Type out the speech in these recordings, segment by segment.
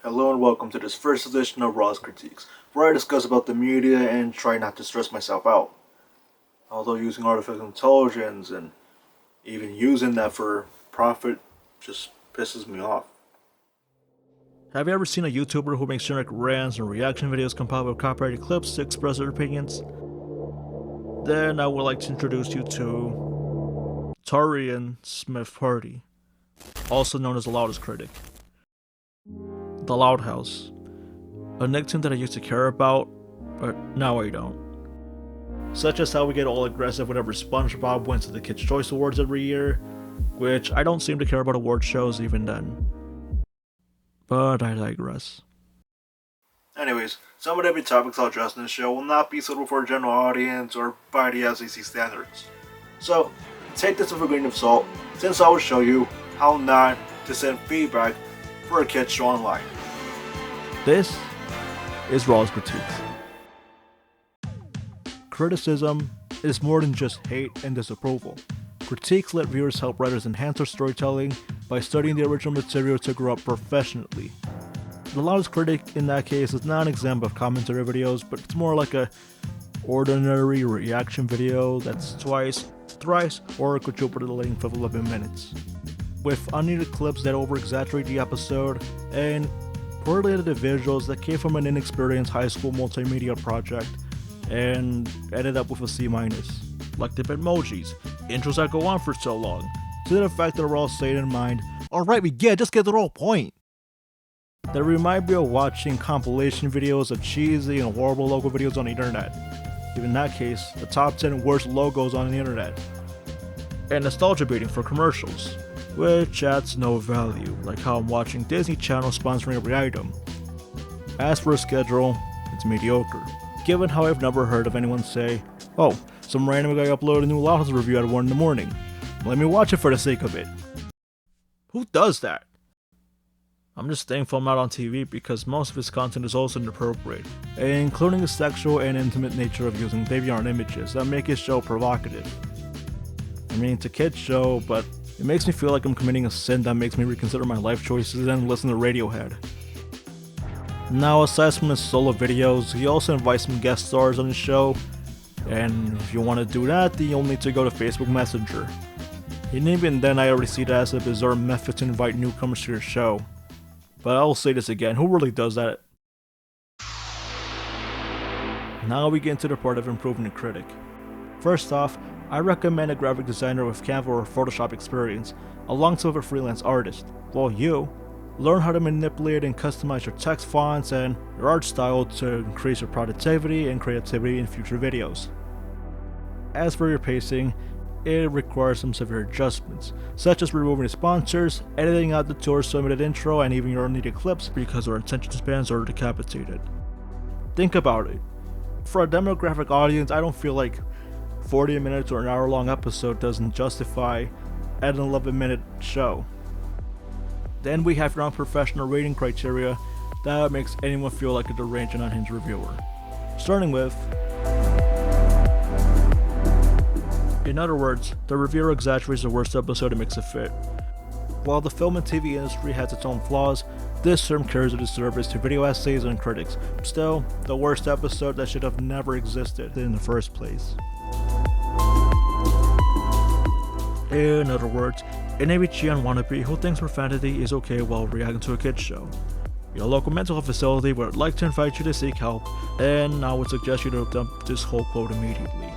Hello and welcome to this first edition of Raw's Critiques, where I discuss about the media and try not to stress myself out. Although using artificial intelligence and even using that for profit just pisses me off. Have you ever seen a YouTuber who makes generic rants and reaction videos compiled with copyrighted clips to express their opinions? Then I would like to introduce you to Taurean Smith-Partee, also known as the loudest critic. The Loud House, a nickname that I used to care about, but now I don't. Such as how we get all aggressive whenever SpongeBob wins the Kids' Choice Awards every year, which I don't seem to care about award shows even then. But I digress. Anyways, some of the heavy topics I'll address in this show will not be suitable for a general audience or by the SEC standards. So, take this with a grain of salt, since I will show you how not to send feedback for a kid's show online. This is Raw's Critiques. Criticism is more than just hate and disapproval. Critiques let viewers help writers enhance their storytelling by studying the original material to grow up professionally. The loudest critic in that case is not an example of commentary videos, but it's more like a ordinary reaction video that's twice, thrice, or quadruple the length of 11 minutes. With unneeded clips that over-exaggerate the episode, and poorly edited visuals that came from an inexperienced high school multimedia project, and ended up with a C-, like the Bitmojis, intros that go on for so long, to the fact that they're all saying in mind, alright, we get, just get the whole point. That remind me of watching compilation videos of cheesy and horrible logo videos on the internet. Even in that case, the top 10 worst logos on the internet. And nostalgia baiting for commercials, which adds no value, like how I'm watching Disney Channel sponsoring every item. As for a schedule, it's mediocre, given how I've never heard of anyone say, oh, some random guy uploaded a new Loud House review at 1 in the morning. Let me watch it for the sake of it. Who does that? I'm just thankful I'm not on TV because most of his content is also inappropriate, including the sexual and intimate nature of using DeviantArt images that make his show provocative. I mean, it's a kid's show, but it makes me feel like I'm committing a sin that makes me reconsider my life choices and listen to Radiohead. Now, aside from his solo videos, he also invites some guest stars on his show, and if you want to do that, then you'll need to go to Facebook Messenger. And even then, I already see that as a bizarre method to invite newcomers to your show. But I'll say this again, who really does that? Now we get into the part of improving a critic. First off, I recommend a graphic designer with Canva or Photoshop experience, alongside with a freelance artist, while you learn how to manipulate and customize your text fonts and your art style to increase your productivity and creativity in future videos. As for your pacing, it requires some severe adjustments, such as removing the sponsors, editing out the 2 or so minute intro, and even your unneeded clips because our attention spans are decapitated. Think about it. For a demographic audience, I don't feel like 40 minutes or an hour long episode doesn't justify an 11-minute show. Then we have your unprofessional rating criteria that makes anyone feel like a deranged and unhinged reviewer. Starting with, in other words, the reviewer exaggerates the worst episode and makes it fit. While the film and TV industry has its own flaws, this term carries a disservice to video essays and critics. Still, the worst episode that should have never existed in the first place. In other words, an ABGN wannabe who thinks profanity is okay while reacting to a kid's show. Your local mental health facility would like to invite you to seek help, and I would suggest you to dump this whole quote immediately.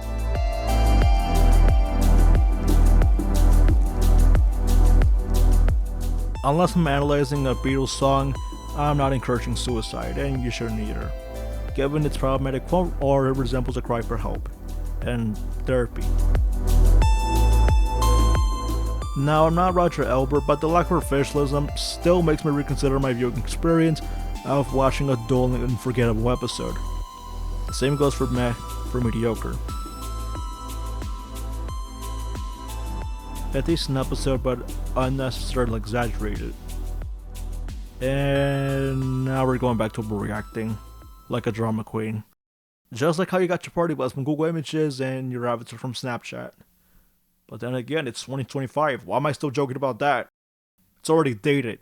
Unless I'm analyzing a Beatles song, I'm not encouraging suicide, and you shouldn't either, given its problematic quote or it resembles a cry for help, and therapy. Now, I'm not Roger Ebert, but the lack of professionalism still makes me reconsider my viewing experience of watching a dull and unforgettable episode. The same goes for meh, for mediocre. A decent episode, but unnecessarily exaggerated. And now we're going back to overreacting, like a drama queen. Just like how you got your party bus from Google Images and your avatar from Snapchat. But then again, it's 2025. Why am I still joking about that? It's already dated.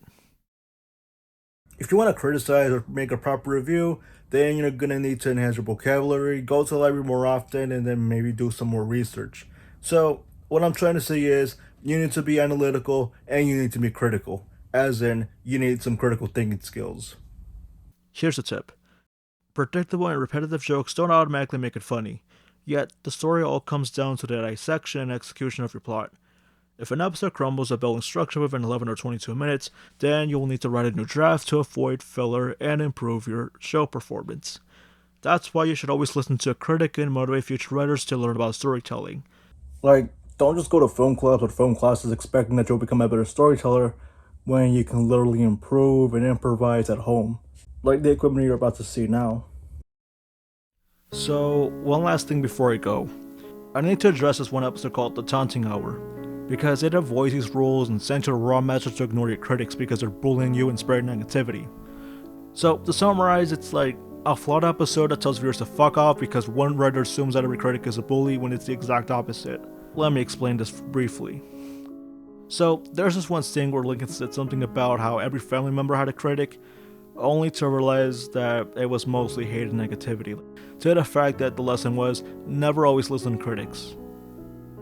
If you want to criticize or make a proper review, then you're gonna need to enhance your vocabulary, go to the library more often, and then maybe do some more research. So, what I'm trying to say is, you need to be analytical and you need to be critical, as in, you need some critical thinking skills. Here's a tip: predictable and repetitive jokes don't automatically make it funny, yet, the story all comes down to the dissection and execution of your plot. If an episode crumbles at building structure within 11 or 22 minutes, then you will need to write a new draft to avoid filler and improve your show performance. That's why you should always listen to a critic and motivate future writers to learn about storytelling. Like, don't just go to film clubs or film classes expecting that you'll become a better storyteller when you can literally improve and improvise at home, like the equipment you're about to see now. So, one last thing before I go. I need to address this one episode called The Taunting Hour, because it avoids these rules and sends you a raw message to ignore your critics because they're bullying you and spreading negativity. So, to summarize, it's like a flawed episode that tells viewers to fuck off because one writer assumes that every critic is a bully when it's the exact opposite. Let me explain this briefly. So, there's this one scene where Lincoln said something about how every family member had a critic, only to realize that it was mostly hate and negativity, to the fact that the lesson was never always listen to critics.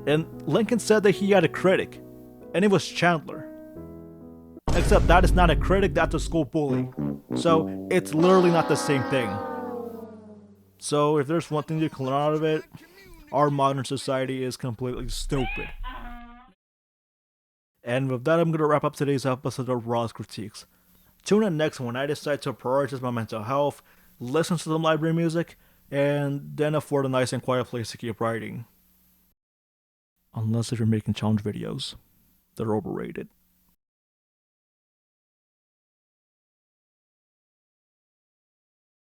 And Lincoln said that he had a critic, and it was Chandler. Except that is not a critic, that's a school bully. So it's literally not the same thing. So if there's one thing you can learn out of it, our modern society is completely stupid. And with that, I'm going to wrap up today's episode of Raw's Critiques. Tune in next when I decide to prioritize my mental health, listen to some library music, and then afford a nice and quiet place to keep writing. Unless if you're making challenge videos, they're overrated.